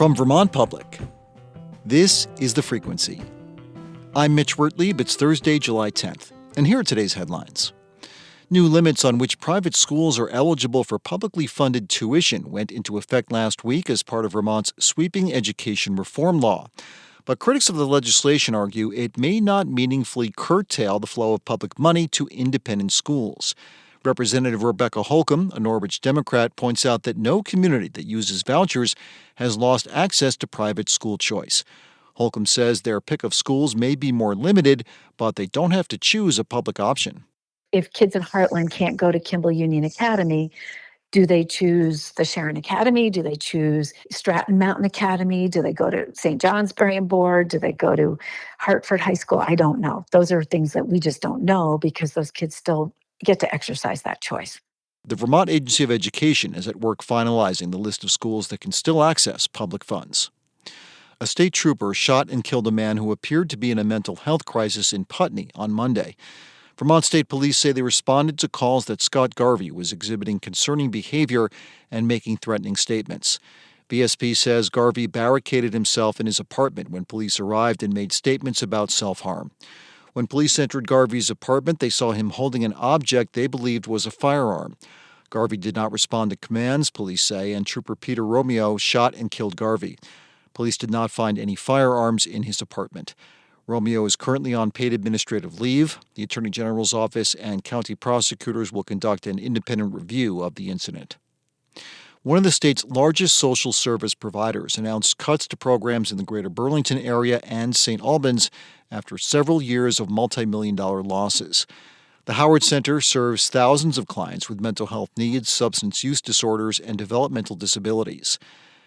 From Vermont Public, this is The Frequency. I'm Mitch Wertlieb. It's Thursday, July 10th, and here are today's headlines. New limits on which private schools are eligible for publicly funded tuition went into effect last week as part of Vermont's sweeping education reform law. But critics of the legislation argue it may not meaningfully curtail the flow of public money to independent schools. Representative Rebecca Holcomb, a Norwich Democrat, points out that no community that uses vouchers has lost access to private school choice. Holcomb says their pick of schools may be more limited, but they don't have to choose a public option. If kids in Heartland can't go to Kimball Union Academy, do they choose the Sharon Academy? Do they choose Stratton Mountain Academy? Do they go to St. Johnsbury and Board? Do they go to Hartford High School? I don't know. Those are things that we just don't know because those kids still get to exercise that choice. The Vermont Agency of Education is at work finalizing the list of schools that can still access public funds. A state trooper shot and killed a man who appeared to be in a mental health crisis in Putney on Monday. Vermont State Police say they responded to calls that Scott Garvey was exhibiting concerning behavior and making threatening statements. VSP says Garvey barricaded himself in his apartment when police arrived and made statements about self-harm. When police entered Garvey's apartment, they saw him holding an object they believed was a firearm. Garvey did not respond to commands, police say, and Trooper Peter Romeo shot and killed Garvey. Police did not find any firearms in his apartment. Romeo is currently on paid administrative leave. The Attorney General's office and county prosecutors will conduct an independent review of the incident. One of the state's largest social service providers announced cuts to programs in the greater Burlington area and St. Albans after several years of multi-million-dollar losses. The Howard Center serves thousands of clients with mental health needs, substance use disorders, and developmental disabilities.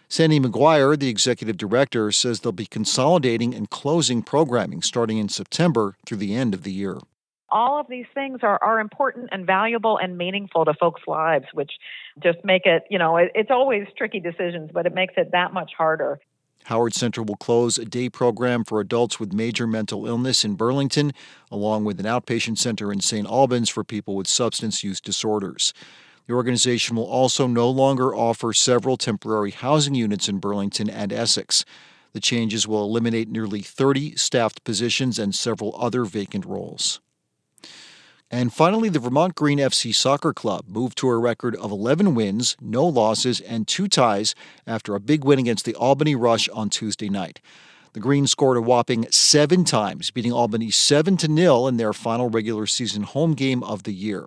Sandy McGuire, the executive director, says they'll be consolidating and closing programming starting in September through the end of the year. All of these things are important and valuable and meaningful to folks' lives, which just make it, it's always tricky decisions, but it makes it that much harder. Howard Center will close a day program for adults with major mental illness in Burlington, along with an outpatient center in St. Albans for people with substance use disorders. The organization will also no longer offer several temporary housing units in Burlington and Essex. The changes will eliminate nearly 30 staffed positions and several other vacant roles. And finally, the Vermont Green FC soccer club moved to a record of 11 wins, no losses, and 2 ties after a big win against the Albany Rush on Tuesday night. The Green scored a whopping 7 times, beating Albany 7-0 in their final regular season home game of the year.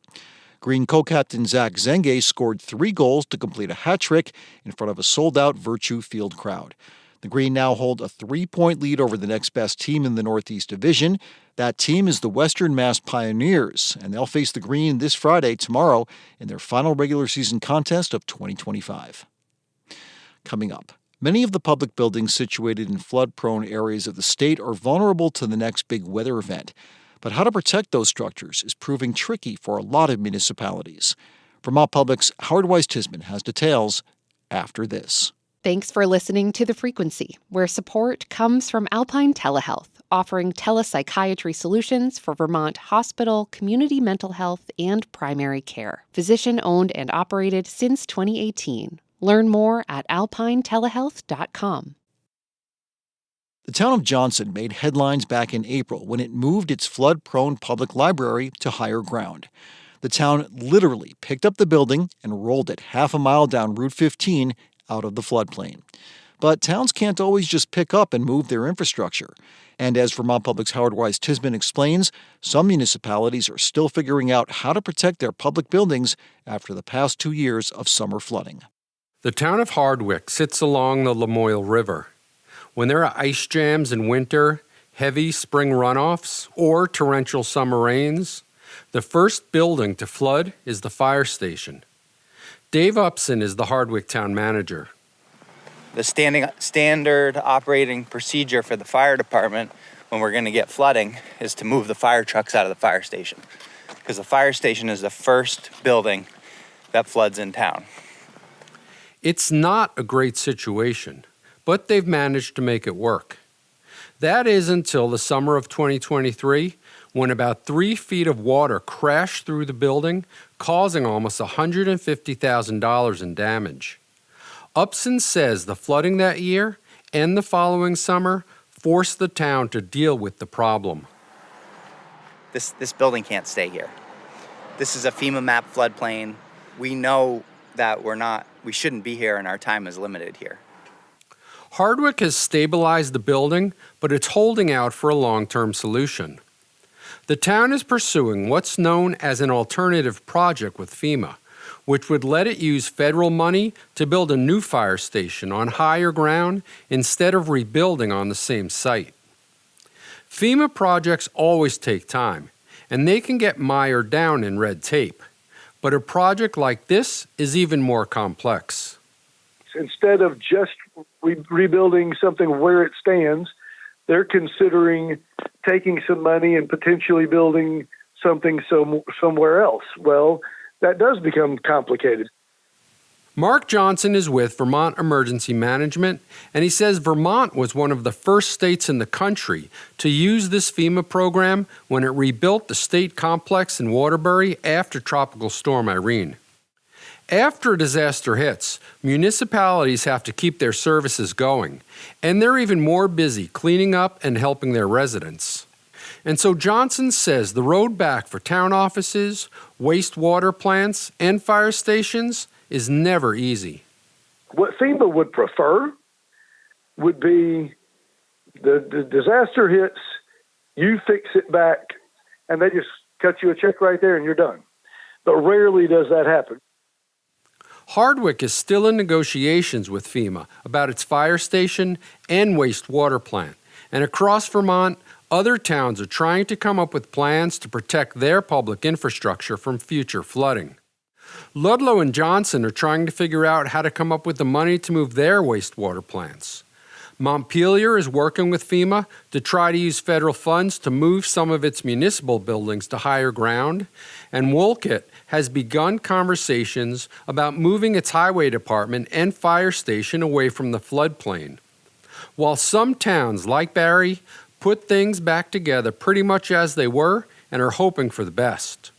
Green co-captain Zach Zenge scored 3 goals to complete a hat trick in front of a sold-out Virtue Field crowd. The Green now hold a 3-point lead over the next best team in the Northeast Division. That team is the Western Mass Pioneers, and they'll face the Green this Friday, tomorrow, in their final regular season contest of 2025. Coming up, many of the public buildings situated in flood-prone areas of the state are vulnerable to the next big weather event. But how to protect those structures is proving tricky for a lot of municipalities. Vermont Public's Howard Weiss-Tisman has details after this. Thanks for listening to The Frequency, where support comes from Alpine Telehealth, offering telepsychiatry solutions for Vermont hospital, community mental health, and primary care. Physician-owned and operated since 2018. Learn more at alpinetelehealth.com. The town of Johnson made headlines back in April when it moved its flood-prone public library to higher ground. The town literally picked up the building and rolled it half a mile down Route 15 out of the floodplain. But towns can't always just pick up and move their infrastructure. And as Vermont Public's Howard Weiss-Tisman explains, some municipalities are still figuring out how to protect their public buildings after the past 2 years of summer flooding. The town of Hardwick sits along the Lamoille River. When there are ice jams in winter, heavy spring runoffs, or torrential summer rains, the first building to flood is the fire station. Dave Upson is the Hardwick town manager. The standard operating procedure for the fire department when we're going to get flooding is to move the fire trucks out of the fire station, because the fire station is the first building that floods in town. It's not a great situation, but they've managed to make it work. That is until the summer of 2023, when about 3 feet of water crashed through the building, causing almost $150,000 in damage. Upson says the flooding that year and the following summer forced the town to deal with the problem. This building can't stay here. This is a FEMA map floodplain. We know that we shouldn't be here and our time is limited here. Hardwick has stabilized the building, but it's holding out for a long-term solution. The town is pursuing what's known as an alternative project with FEMA, which would let it use federal money to build a new fire station on higher ground instead of rebuilding on the same site. FEMA projects always take time, and they can get mired down in red tape. But a project like this is even more complex. Instead of just rebuilding something where it stands, they're considering taking some money and potentially building something somewhere else. Well, that does become complicated. Mark Johnson is with Vermont Emergency Management, and he says Vermont was one of the first states in the country to use this FEMA program when it rebuilt the state complex in Waterbury after Tropical Storm Irene. After a disaster hits, municipalities have to keep their services going, and they're even more busy cleaning up and helping their residents. And so Johnson says the road back for town offices, wastewater plants, and fire stations is never easy. What FEMA would prefer would be the disaster hits, you fix it back, and they just cut you a check right there and you're done. But rarely does that happen. Hardwick is still in negotiations with FEMA about its fire station and wastewater plant. And across Vermont, other towns are trying to come up with plans to protect their public infrastructure from future flooding. Ludlow and Johnson are trying to figure out how to come up with the money to move their wastewater plants. Montpelier is working with FEMA to try to use federal funds to move some of its municipal buildings to higher ground, and Wolcott has begun conversations about moving its highway department and fire station away from the floodplain. While some towns, like Barry, put things back together pretty much as they were and are hoping for the best.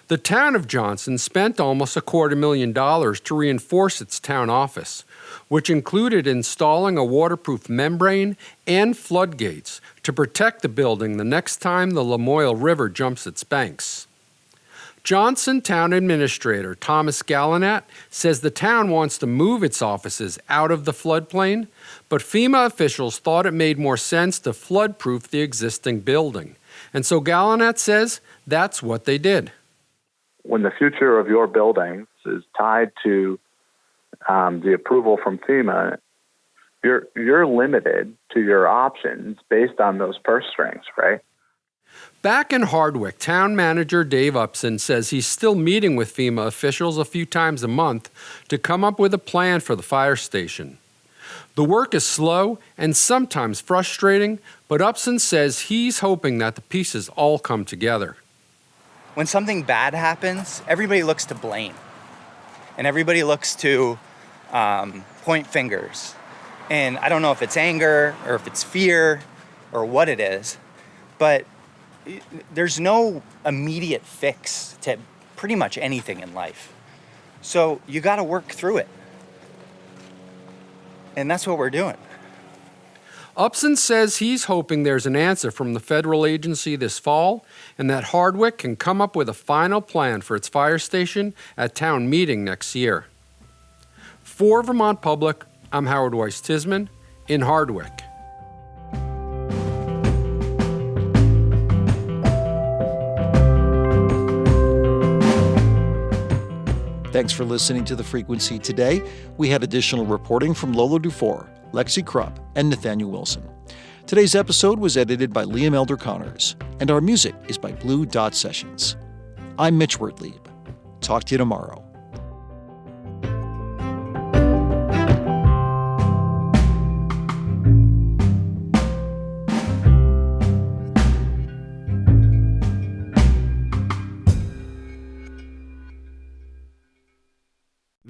The town of Johnson spent almost $250,000 to reinforce its town office, which included installing a waterproof membrane and floodgates to protect the building the next time the Lamoille River jumps its banks. Johnson Town Administrator Thomas Gallinat says the town wants to move its offices out of the floodplain, but FEMA officials thought it made more sense to floodproof the existing building. And so Gallinat says that's what they did. When the future of your buildings is tied to the approval from FEMA, you're limited to your options based on those purse strings, right? Back in Hardwick, town manager Dave Upson says he's still meeting with FEMA officials a few times a month to come up with a plan for the fire station. The work is slow and sometimes frustrating, but Upson says he's hoping that the pieces all come together. When something bad happens, everybody looks to blame. And everybody looks to point fingers. And I don't know if it's anger or if it's fear or what it is, but there's no immediate fix to pretty much anything in life. So you got to work through it. And that's what we're doing. Upson says he's hoping there's an answer from the federal agency this fall and that Hardwick can come up with a final plan for its fire station at town meeting next year. For Vermont Public, I'm Howard Weiss-Tisman in Hardwick. Thanks for listening to The Frequency today. We had additional reporting from Lolo Dufour, Lexi Krupp, and Nathaniel Wilson. Today's episode was edited by Liam Elder Connors, and our music is by Blue Dot Sessions. I'm Mitch Wertlieb. Talk to you tomorrow.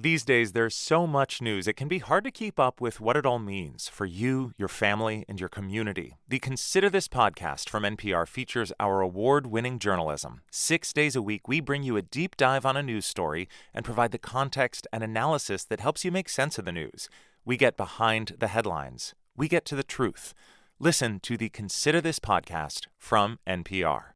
These days, there's so much news, it can be hard to keep up with what it all means for you, your family, and your community. The Consider This podcast from NPR features our award-winning journalism. 6 days a week, we bring you a deep dive on a news story and provide the context and analysis that helps you make sense of the news. We get behind the headlines. We get to the truth. Listen to the Consider This podcast from NPR.